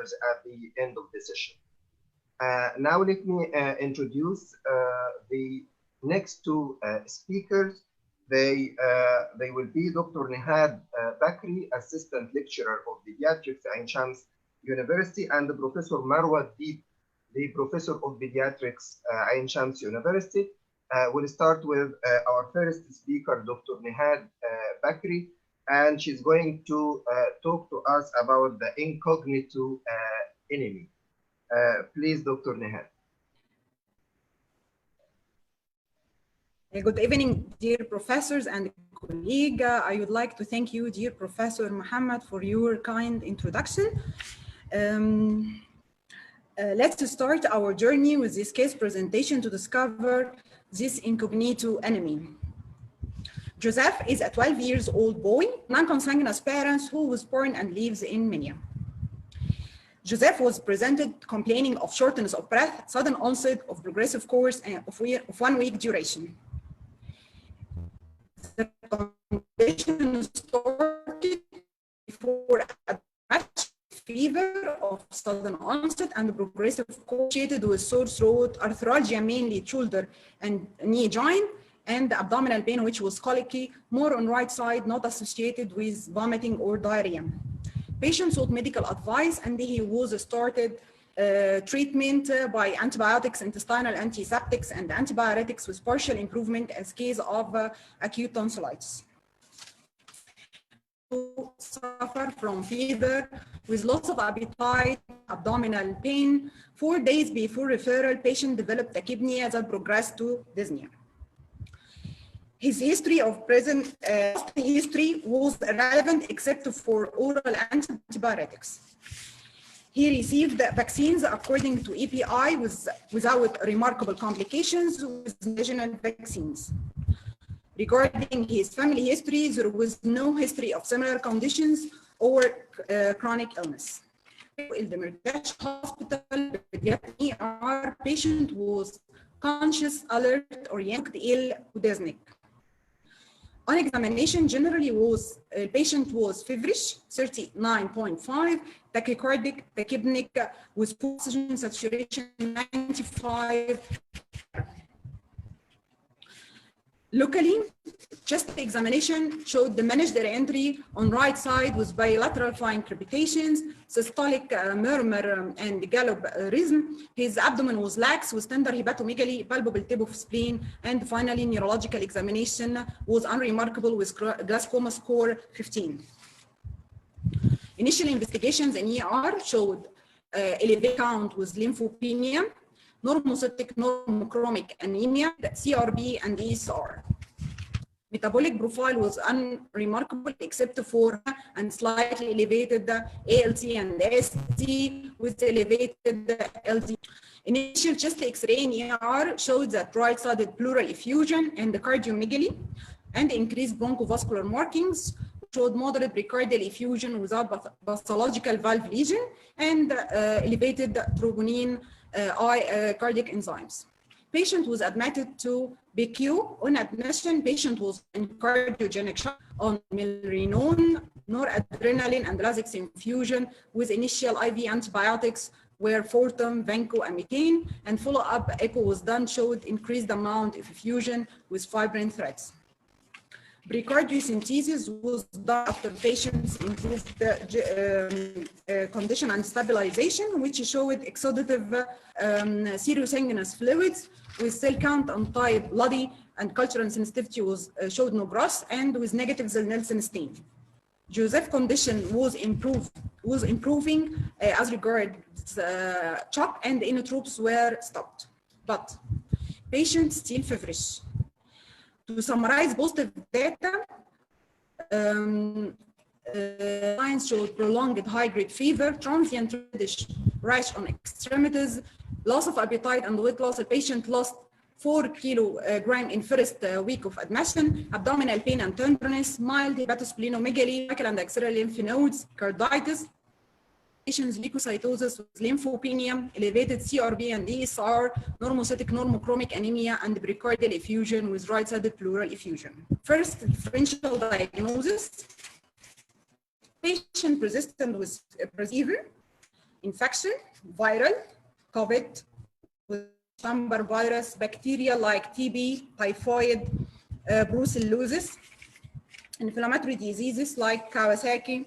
at the end of the session. Now let me introduce the next two speakers. They will be Dr. Nehad Bakry, Assistant Lecturer of Pediatrics at Ain Shams University, and Professor Marwa Deep, the Professor of Pediatrics at Ain Shams University. We'll start with our first speaker, Dr. Nehad Bakry, and she's going to talk to us about the incognito enemy. Please, Dr. Nehad. Good evening, dear professors and colleagues. I would like to thank you, dear Professor Muhammad, for your kind introduction. Let's start our journey with this case presentation to discover this incognito enemy. Joseph is a 12 years old boy, non-consanguineous parents who was born and lives in Minya. Joseph was presented complaining of shortness of breath, sudden onset of progressive course of 1 week duration. The condition started before a fever of sudden onset and progressive course associated with sore throat, arthralgia, mainly shoulder and knee joint, and abdominal pain, which was colicky, more on right side, not associated with vomiting or diarrhea. Patient sought medical advice and he was started treatment by antibiotics, intestinal antiseptics, and antibiotics with partial improvement as case of acute tonsillitis. Suffer from fever with loss of appetite, abdominal pain. 4 days before referral, patient developed tachypnea that progressed to dyspnea. His history of present history was irrelevant except for oral antibiotics. He received vaccines according to EPI without remarkable complications with regional vaccines. Regarding his family history, there was no history of similar conditions or chronic illness. In the Mirdash Hospital, ER patient was conscious, alert, oriented, ill, dyspneic. On examination, generally patient was feverish, 39.5, tachycardic, tachypneic, with oxygen saturation 95. Locally, chest examination showed diminished re-entry on right side with bilateral fine crepitations, systolic murmur and gallop rhythm. His abdomen was lax with tender hepatomegaly, palpable tip of spleen, and finally neurological examination was unremarkable with Glasgow score 15. Initial investigations in ER showed elevated count with lymphopenia, normocytic normochromic anemia, CRB, and ESR. Metabolic profile was unremarkable except for and slightly elevated ALT and AST with elevated LD. Initial chest X-ray in ER showed that right-sided pleural effusion and the cardiomegaly and increased bronchodavascular markings, showed moderate precardial effusion without pathological valve lesion and elevated troponin cardiac enzymes. Patient was admitted to BQ. On admission, patient was in cardiogenic shock on milrinone, noradrenaline, and Lasix infusion with initial IV antibiotics were Fortum, Vanco, and Methane, and follow-up echo was done, showed increased amount of effusion with fibrin threads. Precardiocentesis was done after patients improved condition and stabilization, which showed exudative serous fluids with cell count on type bloody, and cultural sensitivity was showed no gross, and with negative Zell-Nielsen stain. Joseph condition was improving as regards shock, and inotropes were stopped, but patient still feverish. To summarize positive data, signs showed prolonged high-grade fever, transient reddish rash on extremities, loss of appetite and weight loss. The patient lost 4 kilograms in first week of admission, abdominal pain and tenderness, mild hepatosplenomegaly, and axillary lymph nodes, carditis, patient's leukocytosis with lymphopenia, elevated CRB and ESR, normocytic normochromic anemia, and precardial effusion with right-sided pleural effusion. First, differential diagnosis. Patient persistent with fever, infection, viral, COVID, Epstein-Barr virus, bacteria like TB, typhoid, brucellosis, inflammatory diseases like Kawasaki,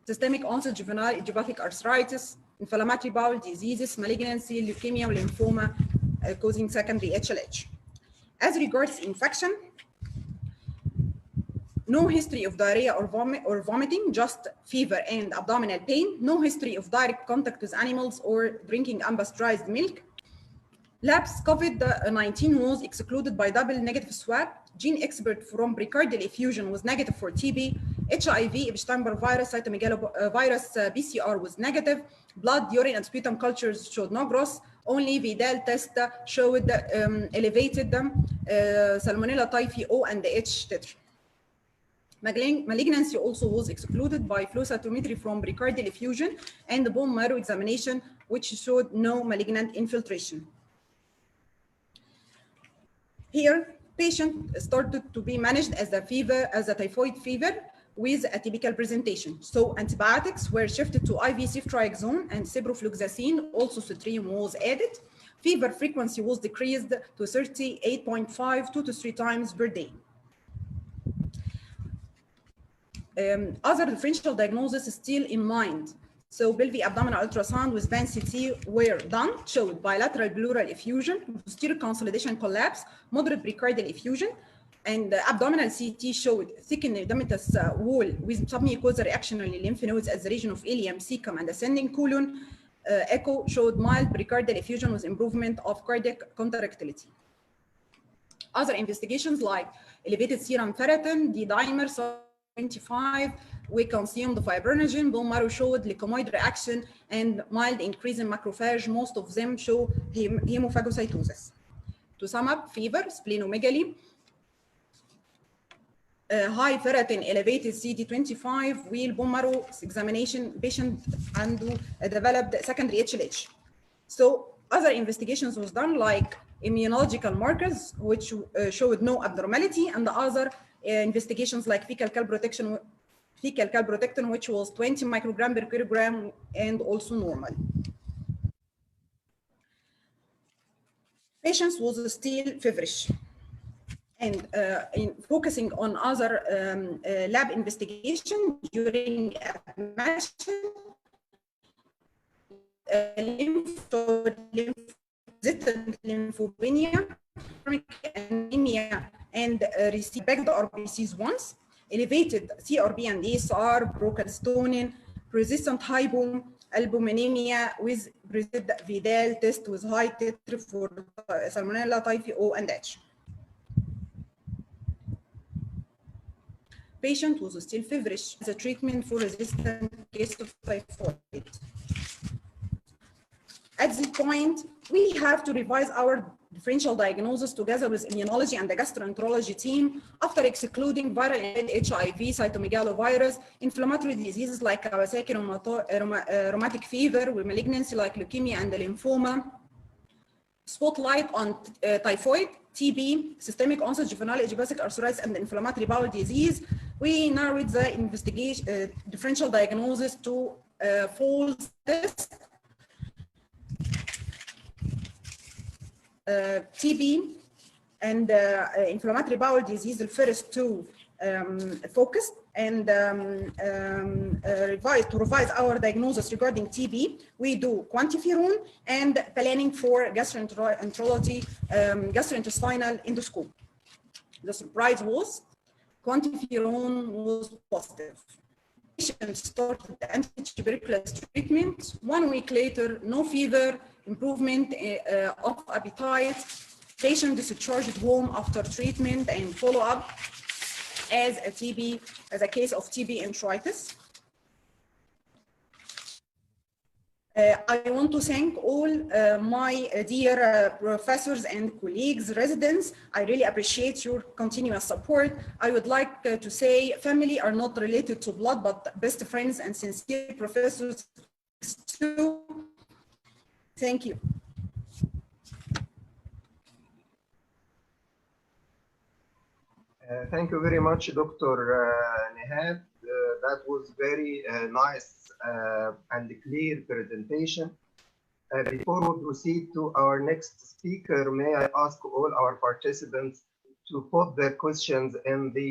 systemic onset juvenile idiopathic arthritis, inflammatory bowel diseases, malignancy, leukemia, lymphoma, causing secondary HLH. As regards infection, no history of diarrhea or vomiting, just fever and abdominal pain, no history of direct contact with animals or drinking unpasteurized milk. Labs COVID-19 was excluded by double negative swab. Gene expert from precardial effusion was negative for TB. HIV, Epstein-Barr virus, cytomegalovirus PCR was negative. Blood, urine, and sputum cultures showed no growth. Only Vidal test showed elevated Salmonella typhi O and the H titer. Malignancy also was excluded by flow cytometry from precardial effusion and the bone marrow examination, which showed no malignant infiltration. Here, patient started to be managed as a typhoid fever with a typical presentation. So antibiotics were shifted to IV ceftriaxone and ciprofloxacin, also citrine was added. Fever frequency was decreased to 38.5, 2 to 3 times per day. Other differential diagnoses still in mind. So pelvic abdominal ultrasound with band CT were done, showed bilateral pleural effusion, posterior consolidation collapse, moderate precardial effusion, and abdominal CT showed thickened edematous wall with submucosal reactionary lymph nodes at the region of ilium, cecum, and ascending colon. Echo showed mild precardial effusion with improvement of cardiac contractility. Other investigations like elevated serum ferritin, D-dimer, 25, we consumed fibrinogen, bone marrow showed leukoid reaction and mild increase in macrophage. Most of them show hemophagocytosis. To sum up, fever, splenomegaly, high ferritin, elevated CD25, wheel bone marrow examination, patient and developed secondary HLH. So other investigations was done like immunological markers, which showed no abnormality, and the other investigations like fecal calprotectin, which was 20 microgram per kilogram and also normal. Patients was still feverish. And in focusing on other lab investigation during admission, lymphocytic lymphopenia, anemia, and received RBCs once, elevated CRP and ESR, procalcitonin, persistent hypoalbuminemia with persistent Vidal test with high titer for Salmonella typhi O and H. Patient was still feverish as a treatment for resistant case of typhoid. At this point, we have to revise our differential diagnosis together with immunology and the gastroenterology team after excluding viral HIV, cytomegalovirus, inflammatory diseases like Kawasaki rheumatic fever with malignancy like leukemia and lymphoma, spotlight on typhoid, TB, systemic onset juvenile idiopathic arthritis, and inflammatory bowel disease. We narrowed the investigation differential diagnosis to false test, TB, and inflammatory bowel disease, the first two focused, and revise our diagnosis regarding TB. We do quantiferon and planning for gastroenterology, gastrointestinal endoscope. The surprise was quantiferon was positive. Patient started anti-tuberculous treatment. 1 week later, no fever, improvement of appetite. Patient discharged home after treatment and follow-up as a case of TB enteritis. I want to thank all my dear professors and colleagues, residents. I really appreciate your continuous support. I would like to say family are not related to blood, but best friends and sincere professors too. Thank you. Thank you very much, Dr. Nehad. That was very nice and clear presentation. Before we proceed to our next speaker, may I ask all our participants to put their questions in the